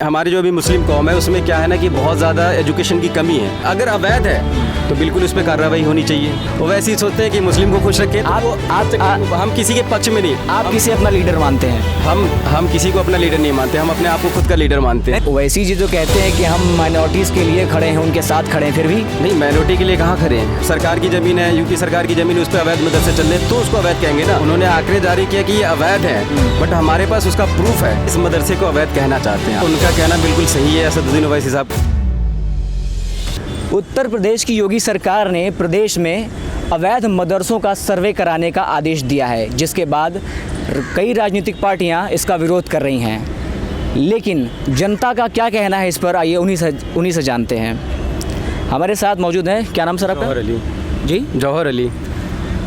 हमारी जो अभी मुस्लिम कौम है उसमें क्या है ना कि बहुत ज़्यादा एजुकेशन की कमी है। अगर अवैध है तो बिल्कुल उस पर कार्रवाई होनी चाहिए। वो वैसे ही सोचते हैं कि मुस्लिम को खुश रखें। हम किसी के पक्ष में नहीं। आप किसे अपना लीडर मानते हैं? हम किसी को अपना लीडर नहीं मानते, हम अपने आप को खुद का लीडर मानते हैं। ओवैसी जी जो कहते हैं कि हम माइनॉरिटीज़ के लिए खड़े हैं, उनके साथ खड़े हैं, फिर भी नहीं, माइनॉरिटी के लिए कहाँ खड़े हैं? सरकार की ज़मीन है, यूपी सरकार की ज़मीन, उस पर अवैध मदरसे चल रहे तो उसको अवैध कहेंगे ना। उन्होंने आंकड़े जारी किया कि ये अवैध है, बट हमारे पास उसका प्रूफ है। इस मदरसे को अवैध कहना चाहते हैं। उनका कहना बिल्कुल सही है असदुद्दीन ओवैसी साहब। उत्तर प्रदेश की योगी सरकार ने प्रदेश में अवैध मदरसों का सर्वे कराने का आदेश दिया है, जिसके बाद कई राजनीतिक पार्टियां इसका विरोध कर रही हैं। लेकिन जनता का क्या कहना है इस पर, आइए उन्हीं से जानते हैं। हमारे साथ मौजूद हैं, क्या नाम सर आपका? जौहर अली जी, जौहर अली।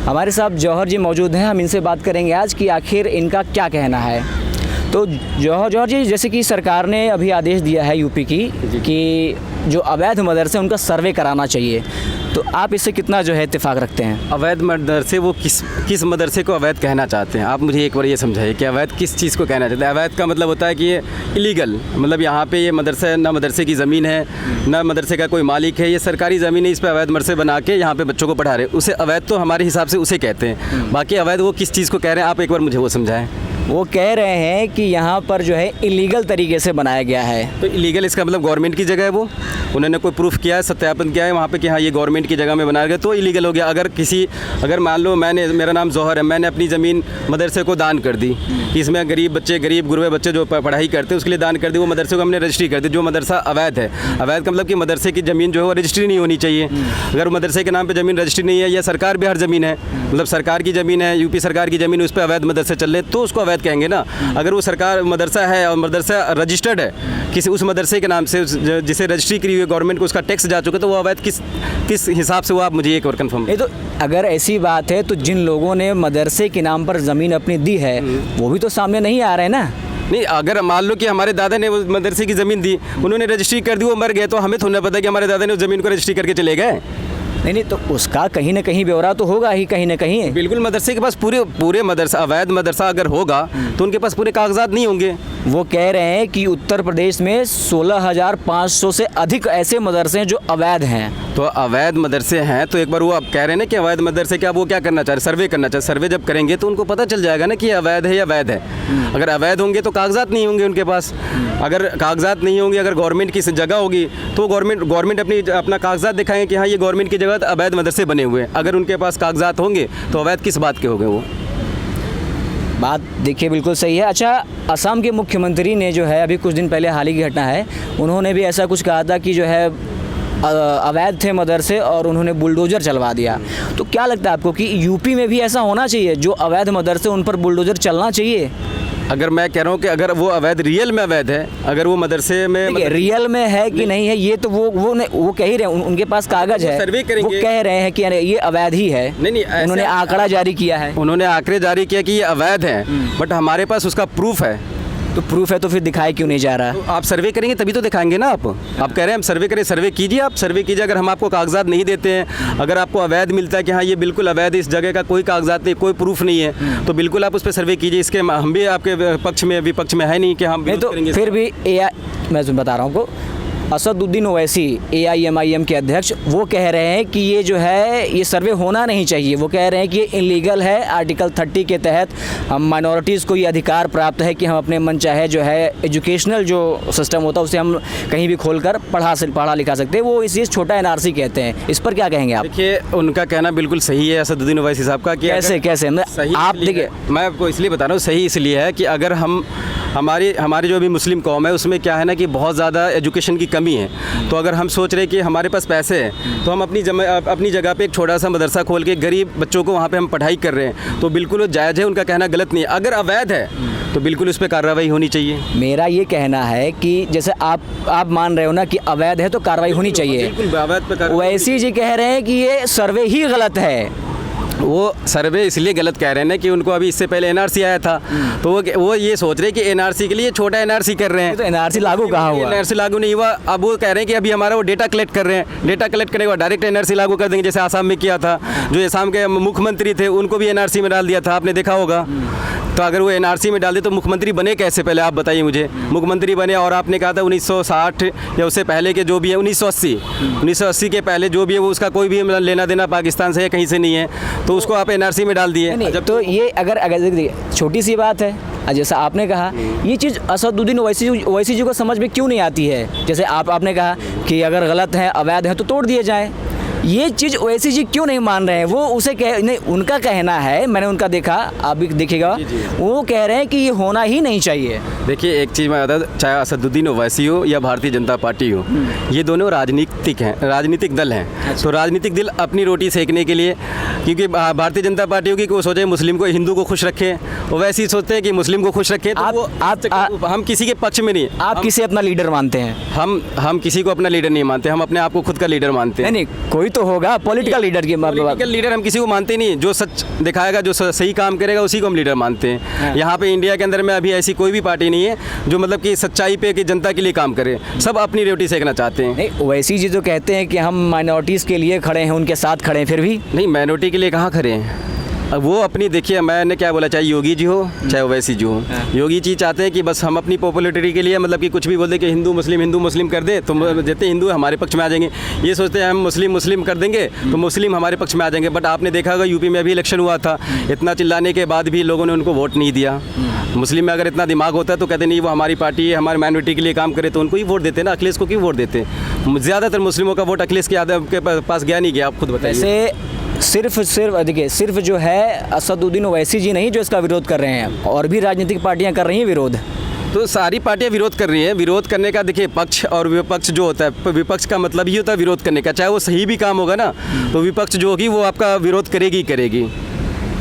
हमारे साथ जौहर जी मौजूद हैं। हम इनसे बात करेंगे आज कि आखिर इनका क्या कहना है। तो जौहर जी, जैसे कि सरकार ने अभी आदेश दिया है यूपी की कि जो अवैध मदरसे उनका सर्वे कराना चाहिए, तो आप इससे कितना जो है इत्तेफाक रखते हैं? अवैध मदरसे वो किस मदरसे को अवैध कहना चाहते हैं? आप मुझे एक बार ये समझाइए कि अवैध किस चीज़ को कहना चाहते हैं? अवैध का मतलब होता है कि ये इलीगल, मतलब यहाँ पे ये मदरसा ना मदरसे की ज़मीन है, ना मदरसे का कोई मालिक है, ये सरकारी ज़मीन है, इस पर अवैध मदरसे बना के यहाँ पे बच्चों को पढ़ा रहे। उसे अवैध तो हमारे हिसाब से उसे कहते हैं। बाकी अवैध वो किस चीज़ को कह रहे हैं, आप एक बार मुझे वो समझाएँ। वो कह रहे हैं कि यहाँ पर जो है इलीगल तरीके से बनाया गया है। तो इलीगल इसका मतलब गवर्नमेंट की जगह है, वो उन्होंने कोई प्रूफ किया है, सत्यापन किया है वहाँ पे कि हाँ ये गवर्नमेंट की जगह में बनाया गया, तो इलीगल हो गया। अगर मान लो मेरा नाम जौहर है, मैंने अपनी ज़मीन मदरसे को दान कर दी कि इसमें गरीब गुरबे बच्चे जो पढ़ाई करते हैं उसके लिए दान कर दी, वो मदरसे को हमने रजिस्ट्री कर दी। जो मदरसा अवैध है, अवैध का मतलब कि मदरसे की ज़मीन जो है वो रजिस्ट्री नहीं होनी चाहिए। अगर मदरसे के नाम पर ज़मीन रजिस्ट्री नहीं है, या सरकार भी हर ज़मीन है, मतलब सरकार की ज़मीन है, यूपी सरकार की ज़मीन, उस पर अवैध मदरसे चल रहे तो उसको अवैध कहेंगे ना। अगर वो सरकार मदरसा है और मदरसा रजिस्टर्ड है किसी उस मदरसे के नाम से, जिसे रजिस्ट्री करी हुई है गवर्नमेंट को, उसका टैक्स जा चुका, तो वो अवैध किस हिसाब से, वो आप मुझे एक और कंफर्म। ये तो अगर ऐसी बात है तो जिन लोगों ने मदरसे के नाम पर ज़मीन अपनी दी है वो भी तो सामने नहीं आ रहे हैं ना। नहीं, अगर मान लो कि हमारे दादा ने वो मदरसे की ज़मीन दी, उन्होंने रजिस्ट्री कर दी, वो मर गए, तो हमें थोड़ा पता कि हमारे दादा ने उस ज़मीन को रजिस्ट्री करके चले गए। नहीं, तो उसका कहीं ना कहीं ब्यौरा तो होगा ही, कहीं ना कहीं। बिल्कुल, मदरसे के पास पूरे मदरसा, अवैध मदरसा अगर होगा तो उनके पास पूरे कागजात नहीं होंगे। वो कह रहे हैं कि उत्तर प्रदेश में 16,500 से अधिक ऐसे मदरसे हैं जो अवैध हैं। तो अवैध मदरसे हैं तो एक बार वो आप कह रहे हैं ना कि अवैध मदरसे क्या, वो क्या करना चाह रहे, सर्वे करना चाहे। सर्वे जब करेंगे तो उनको पता चल जाएगा ना कि अवैध है या वैध है। अगर अवैध होंगे तो कागजात नहीं होंगे उनके पास। अगर कागजात नहीं होंगे, अगर गवर्नमेंट की जगह होगी तो गवर्नमेंट अपना कागजात दिखाएंगे कि हाँ ये गवर्नमेंट की जगह अवैध मदरसे बने हुए हैं। अगर उनके पास कागजात होंगे तो अवैध किस बात के हो गए? वो बात देखिए बिल्कुल सही है। अच्छा, असम के मुख्यमंत्री ने जो है, अभी कुछ दिन पहले हाल ही की घटना है, उन्होंने भी ऐसा कुछ कहा था कि जो है अवैध थे मदरसे और उन्होंने बुलडोज़र चलवा दिया। तो क्या लगता है आपको कि यूपी में भी ऐसा होना चाहिए, जो अवैध मदरसे उन पर बुलडोज़र चलना चाहिए? अगर मैं कह रहा हूँ कि अगर वो अवैध रियल में अवैध है, अगर वो मदरसे में रियल में है कि नहीं है, ये तो वो कह ही रहे हैं, उनके पास कागज है, सर्वे करेंगे, वो कह रहे हैं कि ये अवैध ही है। नहीं, उन्होंने आंकड़ा जारी किया है, उन्होंने आंकड़े जारी किया कि ये अवैध है, बट हमारे पास उसका प्रूफ है। तो प्रूफ है तो फिर दिखाए क्यों नहीं जा रहा? तो आप सर्वे करेंगे तभी तो दिखाएंगे ना। आप कह रहे हैं हम सर्वे करें, सर्वे कीजिए, आप सर्वे कीजिए। अगर हम आपको कागजात नहीं देते हैं, अगर आपको अवैध मिलता है कि हाँ ये बिल्कुल अवैध है, इस जगह का कोई कागजात नहीं, कोई प्रूफ नहीं है, तो बिल्कुल आप उस पर सर्वे कीजिए। इसके हम भी आपके पक्ष में विपक्ष में है नहीं कि हम तो करेंगे। फिर भी मैं बता रहा हूँ, असदुद्दीन ओवैसी AIMIM के अध्यक्ष, वो कह रहे हैं कि ये जो है ये सर्वे होना नहीं चाहिए। वो कह रहे हैं कि ये इलीगल है। आर्टिकल 30 के तहत हम माइनॉरिटीज़ को ये अधिकार प्राप्त है कि हम अपने मन चाहे जो है एजुकेशनल जो सिस्टम होता है उसे हम कहीं भी खोलकर पढ़ा लिखा सकते हैं। वो इसी छोटा NRC कहते हैं। इस पर क्या कहेंगे आप? देखिए, उनका कहना बिल्कुल सही है असदुद्दीन ओवैसी साहब का कि कैसे आप देखिए, मैं आपको इसलिए बता रहा हूँ सही इसलिए है कि अगर हमारी जो अभी मुस्लिम कौम है उसमें क्या है ना कि बहुत ज़्यादा एजुकेशन की कमी है। तो अगर हम सोच रहे हैं कि हमारे पास पैसे हैं तो हम अपनी जगह पे एक छोटा सा मदरसा खोल के गरीब बच्चों को वहाँ पे हम पढ़ाई कर रहे हैं, तो बिल्कुल जायज़ है, उनका कहना गलत नहीं है। अगर अवैध है तो बिल्कुल उस पर कार्रवाई होनी चाहिए। मेरा ये कहना है कि जैसे आप मान रहे हो ना कि अवैध है तो कार्रवाई होनी चाहिए, बिल्कुल अवैध पे वैसी जी कह रहे हैं कि ये सर्वे ही गलत है। वो सर्वे इसलिए गलत कह रहे हैं ना कि उनको अभी इससे पहले एनआरसी आया था, तो वो ये सोच रहे हैं कि एनआरसी के लिए छोटा एनआरसी कर रहे हैं। तो एनआरसी लागू कहाँ हुआ? एनआरसी लागू नहीं हुआ। अब वो कह रहे हैं कि अभी हमारा वो डेटा कलेक्ट कर रहे हैं, डेटा कलेक्ट करने के बाद डायरेक्ट एनआरसी लागू कर देंगे, जैसे आसाम में किया था। जो आसाम के मुख्यमंत्री थे उनको भी एनआरसी में डाल दिया था, आपने देखा होगा। तो अगर वो एनआरसी में डाल दे तो मुख्यमंत्री बने कैसे, पहले आप बताइए मुझे। मुख्यमंत्री बने और आपने कहा था 1960 या उससे पहले के जो भी है 1980 के पहले जो भी है वो उसका कोई भी लेना देना पाकिस्तान से या कहीं से नहीं है, तो उसको आप एनआरसी में डाल दिए। नहीं, तो ये अगर देखिए छोटी सी बात है, जैसा आपने कहा ये चीज़ असदुद्दीन ओवैसी जी को समझ में क्यों नहीं आती है। जैसे आपने कहा कि अगर गलत है, अवैध है तो तोड़ दिए जाए, ये चीज़ ओवैसी जी क्यों नहीं मान रहे हैं? वो उसे नहीं, उनका कहना है, मैंने उनका देखा, आप भी देखिएगा, वो कह रहे हैं कि ये होना ही नहीं चाहिए। देखिए एक चीज़ मैं बता दूं, चाहे असदुद्दीन ओवैसी हो या भारतीय जनता पार्टी हो, ये दोनों राजनीतिक दल हैं। तो राजनीतिक दल अपनी रोटी सेकने के लिए, क्योंकि भारतीय जनता पार्टी होगी कि वो सोचे मुस्लिम को, हिंदू को खुश रखें, ओवैसी सोचते हैं कि मुस्लिम को खुश रखें। तो हम किसी के पक्ष में नहीं। आप किसे अपना लीडर मानते हैं? हम किसी को अपना लीडर नहीं मानते, हम अपने आप को खुद का लीडर मानते हैं। नहीं, कोई तो होगा पॉलिटिकल लीडर की। पॉलिटिकल लीडर हम किसी को मानते नहीं, जो सच दिखाएगा, जो सही काम करेगा उसी को हम लीडर मानते हैं। यहाँ पे इंडिया के अंदर में अभी ऐसी कोई भी पार्टी नहीं है जो मतलब कि सच्चाई पे कि जनता के लिए काम करे, सब अपनी रोटी सेकना चाहते हैं। नहीं, ओवैसी जी तो कहते हैं कि हम माइनॉरिटीज़ के लिए खड़े हैं, उनके साथ खड़े हैं, फिर भी नहीं, माइनॉरिटी के लिए कहाँ खड़े हैं। अब वो अपनी, देखिए मैंने क्या बोला, चाहे योगी जी हो चाहे ओवैसी जी हो, योगी जी चाहते हैं कि बस हम अपनी पॉपुलैरिटी के लिए मतलब कि कुछ भी बोल दे कि हिंदू मुस्लिम कर दे तो जितने हिंदू हमारे पक्ष में आ जाएंगे। ये सोचते हैं हम मुस्लिम कर देंगे तो मुस्लिम हमारे पक्ष में आ जाएंगे। बट आपने देखा होगा यूपी में अभी इलेक्शन हुआ था, इतना चिल्लाने के बाद भी लोगों ने उनको वोट नहीं दिया। मुस्लिम में अगर इतना दिमाग होता है तो कहते नहीं वो हमारी पार्टी है, हमारी माइनॉरिटी के लिए काम करे, तो उनको ही वोट देते ना, अखिलेश को क्यों वोट देते। ज़्यादातर मुस्लिमों का वोट अखिलेश यादव के पास गया नहीं गया, आप खुद बताइए। सिर्फ देखिए, सिर्फ जो है असदुद्दीन ओवैसी जी नहीं जो इसका विरोध कर रहे हैं, और भी राजनीतिक पार्टियां कर रही हैं विरोध। तो सारी पार्टियां विरोध कर रही हैं। विरोध करने का देखिए पक्ष और विपक्ष जो होता है, विपक्ष का मतलब ही होता है विरोध करने का, चाहे वो सही भी काम होगा ना तो विपक्ष जो होगी वो आपका विरोध करेगी।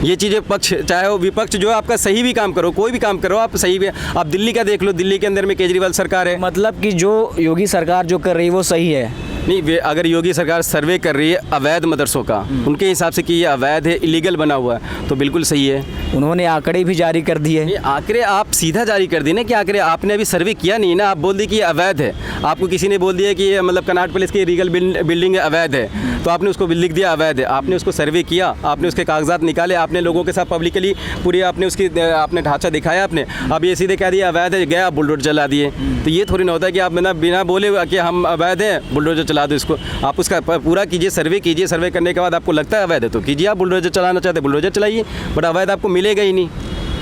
ये चीज़ें पक्ष, चाहे वो विपक्ष जो है आपका सही भी काम करो, कोई भी काम करो आप सही भी। आप दिल्ली का देख लो, दिल्ली के अंदर में केजरीवाल सरकार है। मतलब कि जो योगी सरकार जो कर रही है वो सही है? नहीं, अगर योगी सरकार सर्वे कर रही है अवैध मदरसों का, उनके हिसाब से कि ये अवैध है, इलीगल बना हुआ है, तो बिल्कुल सही है। उन्होंने आंकड़े भी जारी कर दिए। नहीं, आंकड़े आप सीधा जारी कर दिए ना कि आंकड़े आपने अभी सर्वे किया नहीं ना, आप बोल दिए कि ये अवैध है। आपको किसी ने बोल दिया कि ये मतलब कनॉट प्लेस की इलीगल बिल्डिंग अवैध है, तो आपने उसको लिख दिया अवैध है। आपने उसको सर्वे किया, आपने उसके कागजात निकाले, आपने लोगों के साथ पब्लिकली पूरी आपने उसकी आपने ढांचा दिखाया आपने। अब ये सीधे कह दिया अवैध है, गया बुलडोजर चला दिए। तो ये थोड़ी ना होता है कि आप बिना बोले कि हम अवैध हैं बुलडोजर चला दो इसको। आप उसका पूरा कीजिए, सर्वे कीजिए, सर्वे करने के बाद आपको लगता है अवैध है तो कीजिए, आप बुलडोजर चलाना चाहते हैं बुलडोजर चलाइए, बट अवैध आपको मिलेगा ही नहीं।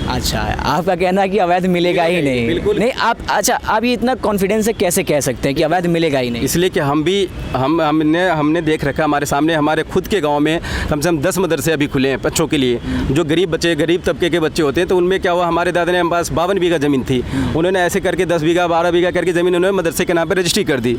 अच्छा, आपका कहना है कि अवैध मिलेगा ही नहीं? बिल्कुल नहीं। आप ये इतना कॉन्फिडेंस से कैसे कह सकते हैं कि अवैध मिलेगा ही नहीं? इसलिए कि हमने देख रखा, हमारे सामने हमारे खुद के गांव में कम से कम 10 मदरसे अभी खुले हैं बच्चों के लिए। जो गरीब तबके के बच्चे होते हैं, तो उनमें क्या हुआ, हमारे दादा ने पास 52 बीघा ज़मीन थी, उन्होंने ऐसे करके 10 बीघा 12 बीघा करके ज़मीन उन्होंने मदरसे के नाम पर रजिस्ट्री कर दी।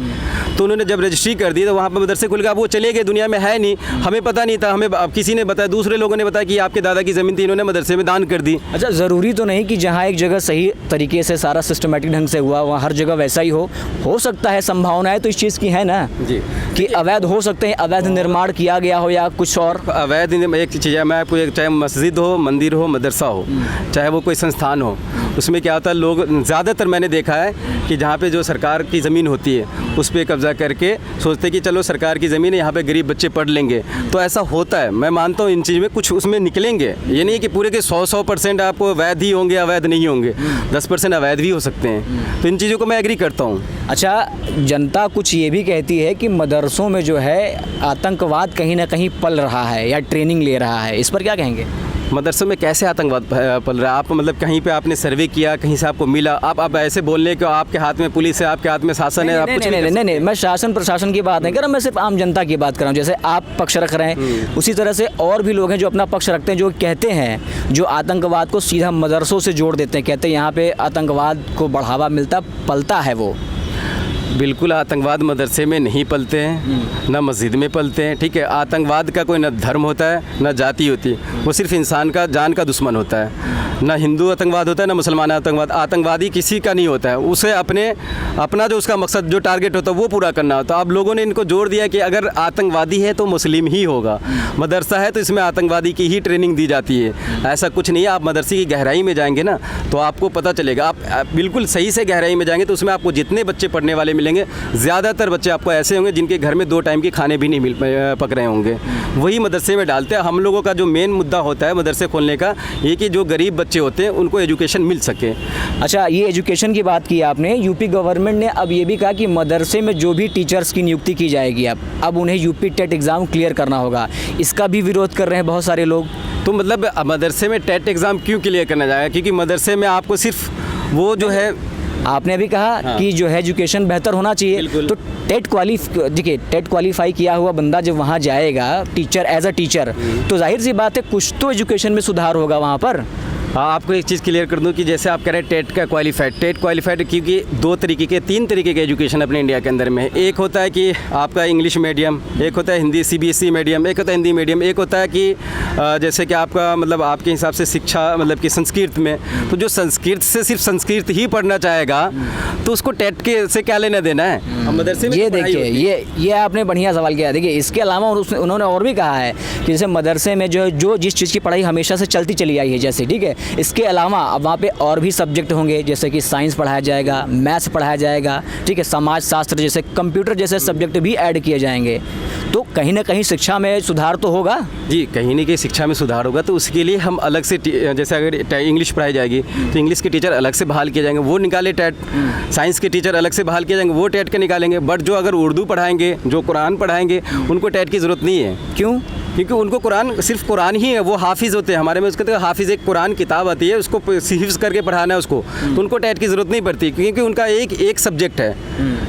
तो उन्होंने जब रजिस्ट्री कर दी तो वहाँ पर मदरसे खुल गया, वो चले गए, दुनिया में है नहीं, हमें पता नहीं था। हमें किसी ने बताया, दूसरे लोगों ने बताया कि आपके दादा की ज़मीन थी, इन्होंने मदरसे में दान कर दी। अच्छा, ज़रूरी तो नहीं कि जहाँ एक जगह सही तरीके से सारा सिस्टमेटिक ढंग से हुआ वहाँ हर जगह वैसा ही हो सकता है, संभावनाएं तो इस चीज़ की है ना जी कि अवैध हो सकते हैं, अवैध निर्माण किया गया हो या कुछ और। अवैध एक चीज़ है, मैं आपको चाहे मस्जिद हो, मंदिर हो, मदरसा हो, चाहे वो कोई संस्थान हो, उसमें क्या होता है, लोग ज़्यादातर मैंने देखा है कि जहाँ पे जो सरकार की ज़मीन होती है उस पर कब्जा करके सोचते हैं कि चलो सरकार की ज़मीन है, यहाँ पे गरीब बच्चे पढ़ लेंगे। तो ऐसा होता है, मैं मानता हूँ इन चीज़ में कुछ उसमें निकलेंगे, ये नहीं कि पूरे के 100% आपको वैध ही होंगे, अवैध नहीं होंगे, 10% अवैध भी हो सकते हैं। तो इन चीज़ों को मैं एग्री करता हूँ। अच्छा, जनता कुछ ये भी कहती है कि मदरसों में जो है आतंकवाद कहीं ना कहीं पल रहा है या ट्रेनिंग ले रहा है, इस पर क्या कहेंगे? मदरसों में कैसे आतंकवाद पल रहा है? आप मतलब कहीं पे आपने सर्वे किया, कहीं से आपको मिला, आप ऐसे बोलने कि आपके हाथ में पुलिस है, आपके हाथ में शासन है, आप कुछ नहीं, मैं शासन प्रशासन की बात नहीं कर रहा, मैं सिर्फ आम जनता की बात कर रहा हूँ। जैसे आप पक्ष रख रहे हैं, उसी तरह से और भी लोग हैं जो अपना पक्ष रखते हैं, जो कहते हैं, जो आतंकवाद को सीधा मदरसों से जोड़ देते हैं, कहते हैं यहाँ पे आतंकवाद को बढ़ावा मिलता, पलता है वो। बिल्कुल आतंकवाद मदरसे में नहीं पलते हैं, ना मस्जिद में पलते हैं। ठीक है, आतंकवाद का कोई ना धर्म होता है ना जाति होती है, वो सिर्फ इंसान का जान का दुश्मन होता है। ना हिंदू आतंकवाद होता है ना मुसलमान आतंकवाद। आतंकवादी किसी का नहीं होता है, उसे अपना जो उसका मकसद जो टारगेट होता है वो पूरा करना होता है। अब लोगों ने इनको जोड़ दिया कि अगर आतंकवादी है तो मुस्लिम ही होगा, मदरसा है तो इसमें आतंकवादी की ही ट्रेनिंग दी जाती है। ऐसा कुछ नहीं है। आप मदरसे की गहराई में जाएंगे ना तो आपको पता चलेगा। आप बिल्कुल सही से गहराई में जाएंगे तो उसमें आपको जितने बच्चे पढ़ने वाले मिलेंगे, ज़्यादातर बच्चे आपको ऐसे होंगे जिनके घर में 2 टाइम के खाने भी नहीं पक रहे होंगे, वही मदरसे में डालते हैं। हम लोगों का जो मेन मुद्दा होता है मदरसे खोलने का ये कि जो गरीब बच्चे होते हैं उनको एजुकेशन मिल सके। अच्छा, ये एजुकेशन की बात की आपने। यूपी गवर्नमेंट ने अब ये भी कहा कि मदरसे में जो भी टीचर्स की नियुक्ति की जाएगी अब उन्हें यूपी टेट एग्ज़ाम क्लियर करना होगा। इसका भी विरोध कर रहे हैं बहुत सारे लोग। तो मतलब मदरसे में टेट एग्ज़ाम क्यों क्लियर करना जाएगा? क्योंकि मदरसे में आपको सिर्फ वो जो है, आपने अभी कहा कि जो है एजुकेशन बेहतर होना चाहिए, तो टेट क्वालिफाई किया हुआ बंदा जब वहाँ जाएगा टीचर एज अ टीचर, तो जाहिर सी बात है कुछ तो एजुकेशन में सुधार होगा वहाँ पर। हाँ, आपको एक चीज़ क्लियर कर दूं कि जैसे आप कह रहे हैं टेट क्वालिफाइड क्योंकि 3 तरीके के एजुकेशन अपने इंडिया के अंदर में है। एक होता है कि आपका इंग्लिश मीडियम, एक होता है हिंदी CBSE मीडियम, एक होता है हिंदी मीडियम, एक होता है कि जैसे कि आपका मतलब आपके हिसाब से शिक्षा मतलब कि संस्कृत में, तो जो संस्कृत से सिर्फ संस्कृत ही पढ़ना चाहेगा तो उसको टेट के से क्या लेना देना है? अब मदरसे में ये तो पढ़ाई देखिए, होती है। ये आपने बढ़िया सवाल किया। देखिए, इसके अलावा उन्होंने और भी कहा है कि जैसे मदरसे में जो जिस चीज़ की पढ़ाई हमेशा से चलती चली आई है, जैसे ठीक है, इसके अलावा अब वहाँ पे और भी सब्जेक्ट होंगे, जैसे कि साइंस पढ़ाया जाएगा, मैथ्स पढ़ाया जाएगा, ठीक है, समाज शास्त्र जैसे कंप्यूटर जैसे सब्जेक्ट भी ऐड किए जाएंगे। तो कहीं ना कहीं शिक्षा में सुधार तो होगा। जी, कहीं ना कहीं शिक्षा में सुधार होगा। तो उसके लिए हम अलग से जैसे अगर इंग्लिश पढ़ाई जाएगी तो इंग्लिश के टीचर अलग से बहाल किए जाएंगे, वो निकाले टेट। साइंस के टीचर अलग से बहाल किए जाएंगे, वो टेट के निकालेंगे। बट जो अगर उर्दू पढ़ाएंगे, जो कुरान पढ़ाएंगे, उनको टेट की ज़रूरत नहीं है। क्यों? क्योंकि उनको कुरान सिर्फ कुरान ही है, वो हाफिज़ होते हैं। हमारे में उसके तो हाफिज़ एक कुरान किताब आती है, उसको हिफ्ज़ करके पढ़ाना है उसको, तो उनको टेट की ज़रूरत नहीं पड़ती। क्योंकि उनका एक सब्जेक्ट है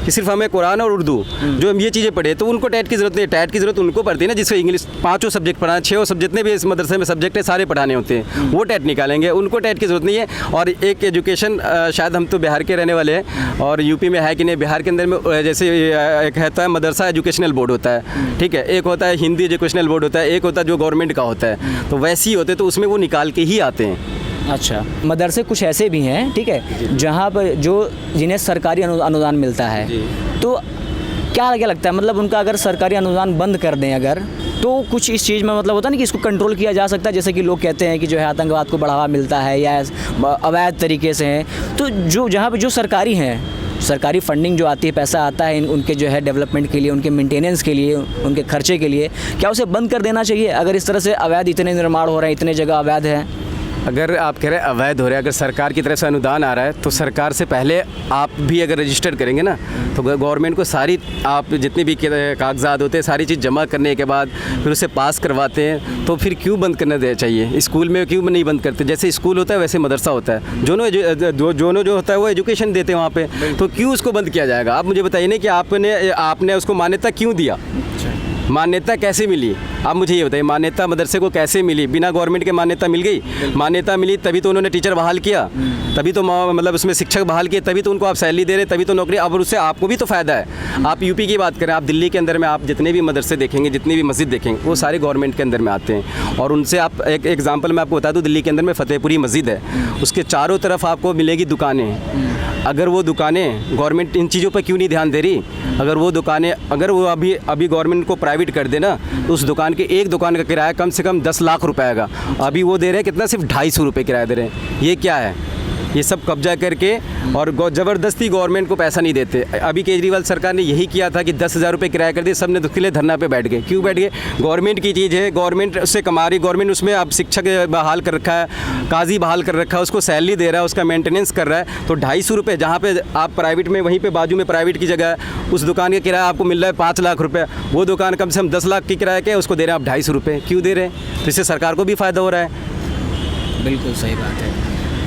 कि सिर्फ हमें कुरान और उर्दू जो हम ये चीज़ें पढ़े, तो उनको टेट की ज़रूरत नहीं है। टेट की ज़रूरत उनको पड़ती है ना जिससे इंग्लिश 5 सब्जेक्ट पढ़ाना, 6 सब्जेक्ट जितने भी इस मदरसे में सब्जेक्ट है सारे पढ़ाने होते हैं, वो टेट निकालेंगे। उनको टेट की ज़रूरत नहीं है। और एक एजुकेशन, शायद हम तो बिहार के रहने वाले हैं और यूपी में है कि नहीं, बिहार के अंदर में जैसे एक होता है मदरसा एजुकेशनल बोर्ड होता है, ठीक है, एक होता है हिंदी एजुकेशनल बोर्ड होता है, एक होता है जो गवर्नमेंट का होता है, तो वैसे ही होते, तो उसमें वो निकाल के ही आते हैं। अच्छा, मदरसे कुछ ऐसे भी हैं, ठीक है, जहाँ पर जिन्हें सरकारी अनुदान मिलता है, तो क्या लगता है, मतलब उनका अगर सरकारी अनुदान बंद कर दें अगर, तो कुछ इस चीज़ में मतलब होता है ना कि इसको कंट्रोल किया जा सकता है। जैसे कि लोग कहते हैं कि जो है आतंकवाद को बढ़ावा मिलता है या अवैध तरीके से है, तो जो जहाँ पर जो सरकारी हैं, सरकारी फंडिंग जो आती है, पैसा आता है उनके जो है डेवलपमेंट के लिए, उनके मेंटेनेंस के लिए, उनके खर्चे के लिए, क्या उसे बंद कर देना चाहिए? अगर इस तरह से अवैध इतने निर्माण हो रहे हैं, इतने जगह अवैध है। अगर आप कह रहे हैं अवैध हो रहा है, अगर सरकार की तरफ से अनुदान आ रहा है तो सरकार से पहले आप भी अगर रजिस्टर करेंगे ना तो गवर्नमेंट को सारी आप जितने भी कागजात होते हैं सारी चीज़ जमा करने के बाद फिर उसे पास करवाते हैं, तो फिर क्यों बंद करना देना चाहिए? स्कूल में क्यों नहीं बंद करते? जैसे स्कूल होता है वैसे मदरसा होता है, दोनों जो होता है वो एजुकेशन देते हैं वहाँ पर, तो क्यों उसको बंद किया जाएगा? आप मुझे बताइए ना कि आपने उसको मान्यता क्यों दिया? मान्यता कैसे मिली? आप मुझे ये बताइए, मान्यता मदरसे को कैसे मिली? बिना गवर्नमेंट के मान्यता मिल गई? मान्यता मिली तभी तो उन्होंने टीचर बहाल किया, तभी तो मतलब उसमें शिक्षक बहाल किए, तभी तो उनको आप सैलरी दे रहे, तभी तो नौकरी। अब उससे आपको भी तो फ़ायदा है। आप यूपी की बात करें, आप दिल्ली के अंदर में आप जितने भी मदरसे देखेंगे, जितनी भी मस्जिद देखेंगे, वो सारे गवर्नमेंट के अंदर में आते हैं। और उनसे आप एक एग्जाम्पल मैं आपको बता दूँ, दिल्ली के अंदर में फतेहपुरी मस्जिद है, उसके चारों तरफ आपको मिलेगी दुकानें। अगर वो दुकानें गवर्नमेंट इन चीज़ों पर क्यों नहीं ध्यान दे रही? अगर वो दुकानें अगर वो अभी गवर्नमेंट को प्राइवेट कर देना तो उस दुकान के एक दुकान का किराया कम से कम 10 लाख रुपए आएगा। अभी वो दे रहे हैं कितना? सिर्फ 250 रुपये किराया दे रहे हैं। ये क्या है? ये सब कब्जा करके और ज़बरदस्ती गवर्नमेंट को पैसा नहीं देते। अभी केजरीवाल सरकार ने यही किया था कि 10,000 रुपये किराया कर दिए, सब ने उसके लिए धरना पे बैठ गए। क्यों बैठ गए? गवर्नमेंट की चीज़ है, गवर्नमेंट उससे कमा रही, गवर्नमेंट उसमें अब शिक्षक बहाल कर रखा है, काजी बहाल कर रखा है, उसको सैलरी दे रहा है, उसका मेंटेनेंस कर रहा है। तो 250 रुपये जहाँ पे आप प्राइवेट में, वहीं पे बाजू में प्राइवेट की जगह है, उस दुकान का किराया आपको मिल रहा है 5 लाख रुपये, वो दुकान कम से कम 10 लाख की किराया के उसको दे रहे हैं आप 250 रुपये। क्यों दे रहे हैं? तो इससे सरकार को भी फ़ायदा हो रहा है। बिल्कुल सही बात है।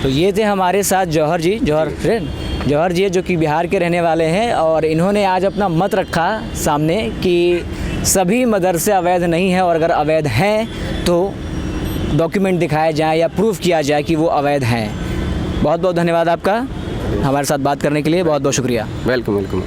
तो ये थे हमारे साथ जौहर जी, जौहर जी जो कि बिहार के रहने वाले हैं, और इन्होंने आज अपना मत रखा सामने कि सभी मदरसे अवैध नहीं हैं, और अगर अवैध हैं तो डॉक्यूमेंट दिखाया जाए या प्रूफ किया जाए कि वो अवैध हैं। बहुत बहुत धन्यवाद आपका हमारे साथ बात करने के लिए, बहुत बहुत शुक्रिया। वेलकम।